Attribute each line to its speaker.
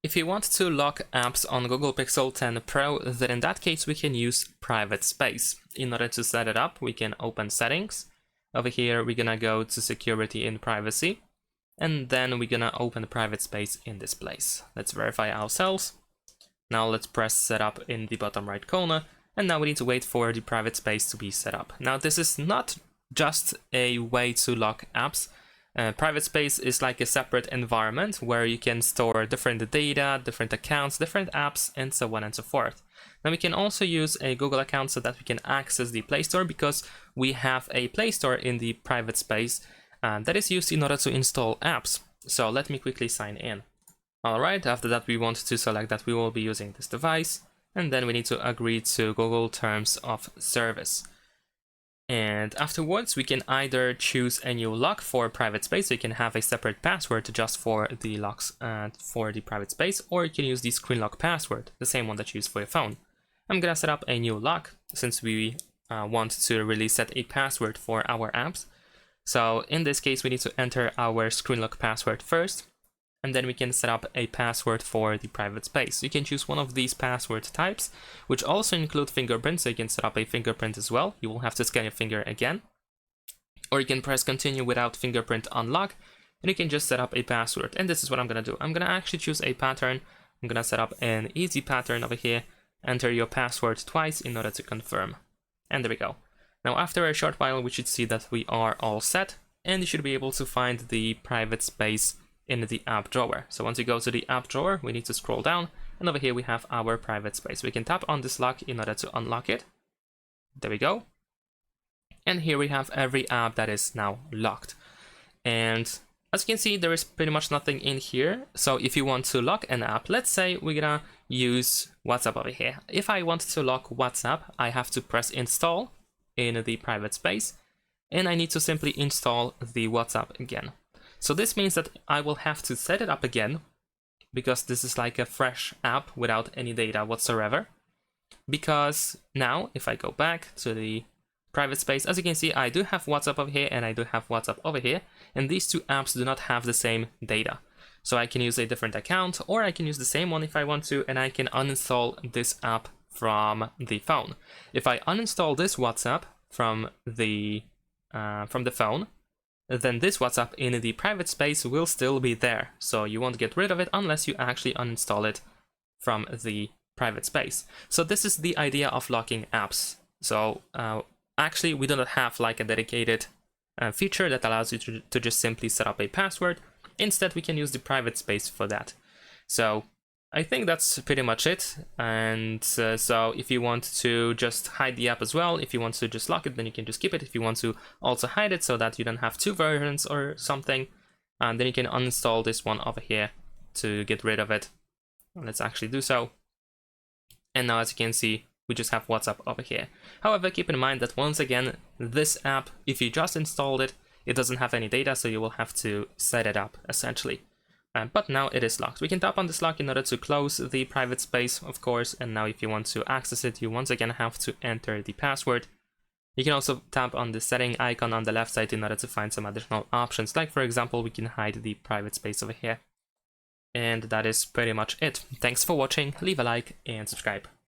Speaker 1: If you want to lock apps on Google Pixel 10 Pro, then in that case we can use private space. In order to set it up, we can open settings. Over here we're gonna go to security and privacy, and then we're gonna open the private space in this place. Let's verify ourselves. Now let's press setup in the bottom right corner, and now we need to wait for the private space to be set up. Now this is not just a way to lock apps. Private space is like a separate environment where you can store different data, different accounts, different apps, and so on and so forth. Now we can also use a Google account so that we can access the Play Store, because we have a Play Store in the private space that is used in order to install apps. So let me quickly sign in. Alright, after that we want to select that we will be using this device, and then we need to agree to Google Terms of Service. And afterwards we can either choose a new lock for private space, so you can have a separate password just for the locks for the private space, or you can use the screen lock password, the same one that you use for your phone. I'm gonna set up a new lock since we want to really set a password for our apps. So in this case we need to enter our screen lock password first, and then we can set up a password for the private space. You can choose one of these password types, which also include fingerprints, so you can set up a fingerprint as well. You will have to scan your finger again. Or you can press continue without fingerprint unlock, and you can just set up a password. And this is what I'm gonna do. I'm gonna actually choose a pattern. I'm gonna set up an easy pattern over here. Enter your password twice in order to confirm. And there we go. Now after a short while we should see that we are all set, and you should be able to find the private space in the app drawer. So once you go to the app drawer, we need to scroll down, and over here we have our private space. We can tap on this lock in order to unlock it. There we go. And here we have every app that is now locked. And as you can see, there is pretty much nothing in here. So if you want to lock an app, let's say we're gonna use WhatsApp over here. If I want to lock WhatsApp, I have to press install in the private space, and I need to simply install the WhatsApp again. So this means that I will have to set it up again, because this is like a fresh app without any data whatsoever. Because now, if I go back to the private space, as you can see, I do have WhatsApp over here and I do have WhatsApp over here, and these two apps do not have the same data. So I can use a different account, or I can use the same one if I want to, and I can uninstall this app from the phone. If I uninstall this WhatsApp from the phone, then this WhatsApp in the private space will still be there. So you won't get rid of it unless you actually uninstall it from the private space. So this is the idea of locking apps. So actually we do not have like a dedicated feature that allows you to just simply set up a password. Instead we can use the private space for that. So I think that's pretty much it. And so if you want to just hide the app as well, if you want to just lock it, then you can just keep it. If you want to also hide it so that you don't have two versions or something, and then you can uninstall this one over here to get rid of it. Let's actually do so. And now as you can see, we just have WhatsApp over here. However, keep in mind that once again, this app, if you just installed it, it doesn't have any data, so you will have to set it up essentially. But now it is locked. We can tap on this lock in order to close the private space, of course, and now if you want to access it, you once again have to enter the password. You can also tap on the setting icon on the left side in order to find some additional options, like for example, we can hide the private space over here. And that is pretty much it. Thanks for watching, leave a like and subscribe.